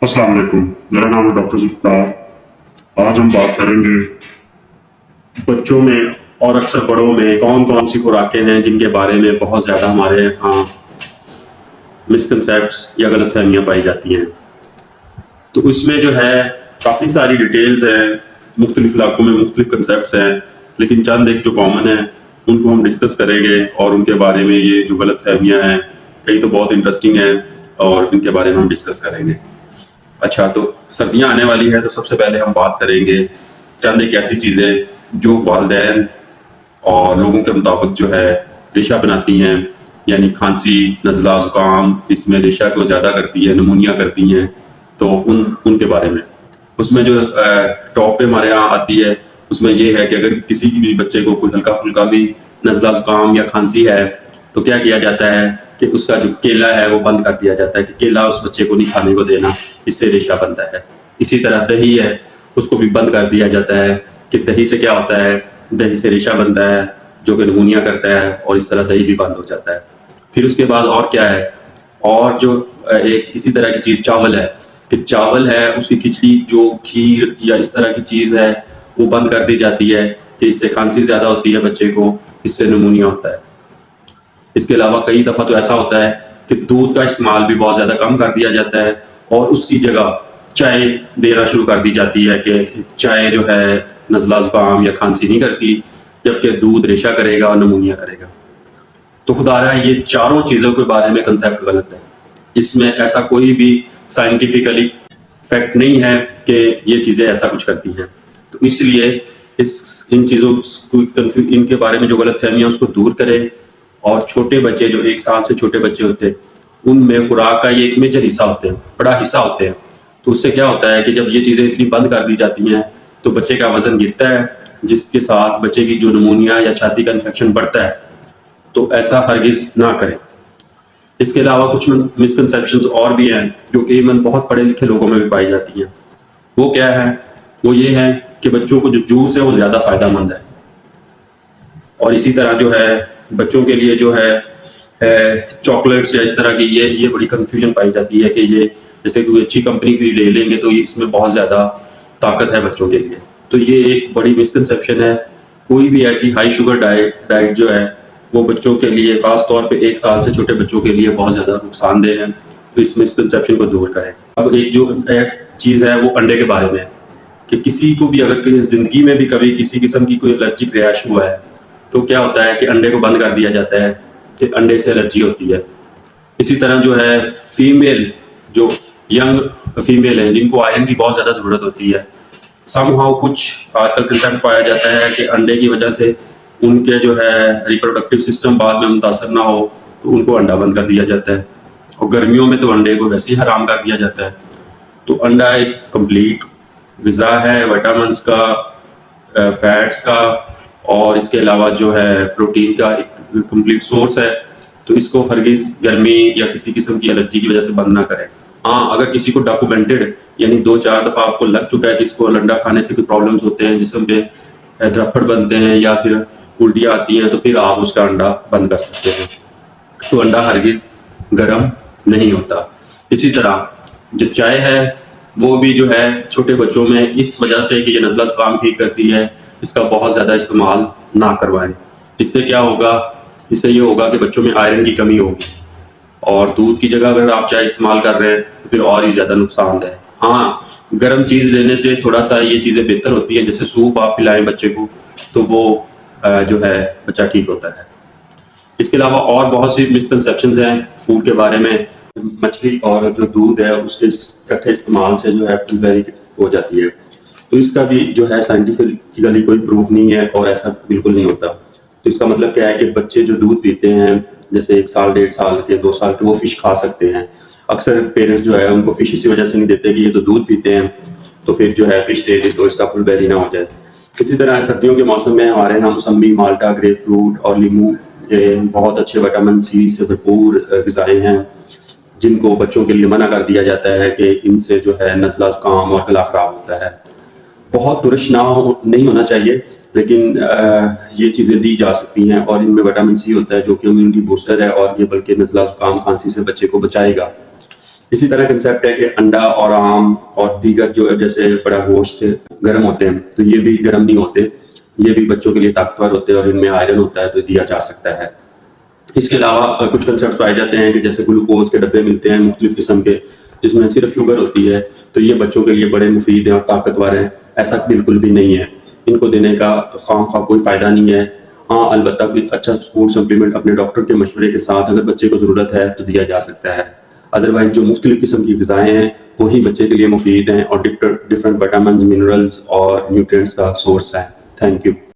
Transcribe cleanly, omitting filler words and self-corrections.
अस्सलाम वालेकुम। मेरा नाम है डॉक्टर जुल्फ़िकार। आज हम बात करेंगे बच्चों में और अक्सर बड़ों में कौन कौन सी खुराकें हैं जिनके बारे में बहुत ज़्यादा हमारे यहाँ मिसकंसेप्ट्स या गलतफहमियाँ पाई जाती हैं। तो उसमें जो है काफ़ी सारी डिटेल्स हैं, मुख्तलिफ इलाकों में मुख्तलिफ कंसेप्ट्स हैं, लेकिन चंद एक जो कॉमन है उनको हम डिस्कस करेंगे और उनके बारे में ये जो गलतफहमियाँ हैं कई तो बहुत इंटरेस्टिंग हैं और इनके बारे में हम डिस्कस करेंगे। अच्छा, तो सर्दियाँ आने वाली है तो सबसे पहले हम बात करेंगे चंद एक ऐसी चीज़ें जो वालिदैन और लोगों के मुताबिक जो है रेशा बनाती हैं, यानी खांसी, नज़ला, ज़ुकाम इसमें रेशा को ज़्यादा करती है, नमूनिया करती हैं। तो उनके बारे में उसमें जो टॉप पे हमारे यहाँ आती है उसमें ये है कि अगर किसी भी बच्चे को कोई हल्का फुल्का भी नज़ला, ज़ुकाम या खांसी है तो क्या किया जाता है कि उसका जो केला है वो बंद कर दिया जाता है कि केला उस बच्चे को नहीं खाने को देना, इससे रेशा बनता है। इसी तरह दही है, उसको भी बंद कर दिया जाता है कि दही से क्या होता है, दही से रेशा बनता है जो कि नमूनिया करता है और इस तरह दही भी बंद हो जाता है। फिर उसके बाद और क्या है, और जो एक इसी तरह की चीज़ चावल है कि चावल है उसकी खिचड़ी जो खीर या इस तरह की चीज़ है वो बंद कर दी जाती है कि इससे खांसी ज़्यादा होती है बच्चे को, इससे नमूनिया होता है। इसके अलावा कई दफ़ा तो ऐसा होता है कि दूध का इस्तेमाल भी बहुत ज़्यादा कम कर दिया जाता है और उसकी जगह चाय देना शुरू कर दी जाती है कि चाय जो है नज़ला, ज़ुकाम या खांसी नहीं करती, जबकि दूध रेशा करेगा और नमूनिया करेगा। तो खुदारा ये चारों चीज़ों के बारे में कंसेप्ट गलत है। इसमें ऐसा कोई भी साइंटिफिकली फैक्ट नहीं है कि ये चीज़ें ऐसा कुछ करती हैं। तो इसलिए इन चीज़ों इनके बारे में जो गलतफहमियाँ उसको दूर करें और छोटे बच्चे जो 1 साल से छोटे बच्चे होते हैं उनमें खुराक का ये एक मेजर हिस्सा होते हैं, बड़ा हिस्सा होते हैं। तो उससे क्या होता है कि जब ये चीज़ें इतनी बंद कर दी जाती हैं तो बच्चे का वज़न गिरता है, जिसके साथ बच्चे की जो नमूनिया या छाती का इन्फेक्शन बढ़ता है। तो ऐसा हरगिज़ ना करें। इसके अलावा कुछ मिसकंसेप्शंस और भी हैं जो कि इवन बहुत पढ़े लिखे लोगों में भी पाई जाती हैं। वो क्या है, वो ये है कि बच्चों को जो जूस है वो ज़्यादा फ़ायदेमंद है। और इसी तरह जो है बच्चों के लिए जो है चॉकलेट्स या इस तरह की ये बड़ी कंफ्यूजन पाई जाती है कि ये जैसे कोई अच्छी कंपनी की ले लेंगे तो इसमें बहुत ज़्यादा ताकत है बच्चों के लिए। तो ये एक बड़ी मिसकंसेप्शन है। कोई भी ऐसी हाई शुगर डाइट जो है वो बच्चों के लिए ख़ास तौर पे 1 साल से छोटे बच्चों के लिए बहुत ज़्यादा नुकसानदेह है। तो इस मिसकंसेप्शन को दूर करें। अब एक चीज़ है वो अंडे के बारे में कि किसी को भी अगर ज़िंदगी में भी कभी किसी किस्म की कोई एलर्जिक रैश हुआ है तो क्या होता है कि अंडे को बंद कर दिया जाता है कि अंडे से एलर्जी होती है। इसी तरह जो है फीमेल जो यंग फीमेल हैं जिनको आयरन की बहुत ज़्यादा ज़रूरत होती है, समहाउ कुछ आजकल कंसेप्ट पाया जाता है कि अंडे की वजह से उनके जो है रिप्रोडक्टिव सिस्टम बाद में मुतासर ना हो तो उनको अंडा बंद कर दिया जाता है। और गर्मियों में तो अंडे को वैसे ही हराम कर दिया जाता है। तो अंडा एक कंप्लीट ग़िज़ा है, विटामिन्स का, फैट्स का और इसके अलावा जो है प्रोटीन का एक कंप्लीट सोर्स है। तो इसको हरगिज़ गर्मी या किसी किस्म की एलर्जी की वजह से बंद ना करें। हाँ, अगर किसी को डॉक्यूमेंटेड यानी 2-4 दफ़ा आपको लग चुका है कि इसको अंडा खाने से कोई प्रॉब्लम्स होते हैं, जिस्म पे धब्बड़ बनते हैं या फिर उल्टियाँ आती हैं, तो फिर आप उसका अंडा बंद कर सकते हैं। तो अंडा हरगिज़ गर्म नहीं होता। इसी तरह जो चाय है वो भी जो है छोटे बच्चों में इस वजह से कि ये नज़ला ज़ुकाम ठीक करती है, इसका बहुत ज़्यादा इस्तेमाल ना करवाएं। इससे क्या होगा, इससे ये होगा कि बच्चों में आयरन की कमी होगी और दूध की जगह अगर आप चाय इस्तेमाल कर रहे हैं तो फिर और ही ज़्यादा नुकसानदेह। हाँ, गर्म चीज़ लेने से थोड़ा सा ये चीज़ें बेहतर होती हैं, जैसे सूप आप पिलाएं बच्चे को तो वो जो है बच्चा ठीक होता है। इसके अलावा और बहुत सी मिसकंसेप्शंस हैं फूड के बारे में। मछली और जो दूध है उसके इकट्ठे इस्तेमाल से जो है फुलबेरी हो जाती है, तो इसका भी जो है साइंटिफिकली कोई प्रूफ नहीं है और ऐसा बिल्कुल नहीं होता। तो इसका मतलब क्या है कि बच्चे जो दूध पीते हैं जैसे 1 साल, 1.5 साल के, 2 साल के, वो फ़िश खा सकते हैं। अक्सर पेरेंट्स जो है उनको फ़िश इसी वजह से नहीं देते कि ये तो दूध पीते हैं तो फिर जो है फ़िश दे दे तो इसका फुलबेरी ना हो जाए। इसी तरह सर्दियों के मौसम में हमारे यहाँ मौसमी, माल्टा, ग्रेप फ्रूट और लीमू ये बहुत अच्छे विटामिन सी से भरपूर ग़िज़ाएँ हैं जिनको बच्चों के लिए मना कर दिया जाता है कि इनसे जो है नज़ला, ज़ुकाम और गला ख़राब होता है। बहुत तुरश नहीं होना चाहिए, लेकिन ये चीज़ें दी जा सकती हैं और इनमें विटामिन सी होता है जो कि इम्यूनिटी बूस्टर है और ये बल्कि नज़ला, ज़ुकाम, खांसी से बच्चे को बचाएगा। اسی طرح کنسیپٹ ہے کہ انڈا اور آم اور دیگر جو جیسے بڑا گوشت گرم ہوتے ہیں تو یہ بھی گرم نہیں ہوتے، یہ بھی بچوں کے لیے طاقتور ہوتے ہیں اور ان میں آئرن ہوتا ہے تو دیا جا سکتا ہے۔ اس کے علاوہ کچھ کنسیپٹ پائے جاتے ہیں کہ جیسے گلوکوز کے ڈبے ملتے ہیں مختلف قسم کے جس میں صرف شوگر ہوتی ہے، تو یہ بچوں کے لیے بڑے مفید ہیں اور طاقتور ہیں، ایسا بالکل بھی نہیں ہے، ان کو دینے کا خواہ کوئی فائدہ نہیں ہے۔ ہاں البتہ کوئی اچھا فوڈ سپلیمنٹ اپنے ڈاکٹر کے مشورے کے ساتھ اگر بچے کو ضرورت ہے تو دیا جا سکتا ہے، ادروائز جو مختلف قسم کی غذائیں ہیں وہی بچے کے لیے مفید ہیں اور ڈفرینٹ وٹامنز، منرلز اور نیوٹرینٹس کا سورس ہیں۔ Thank you.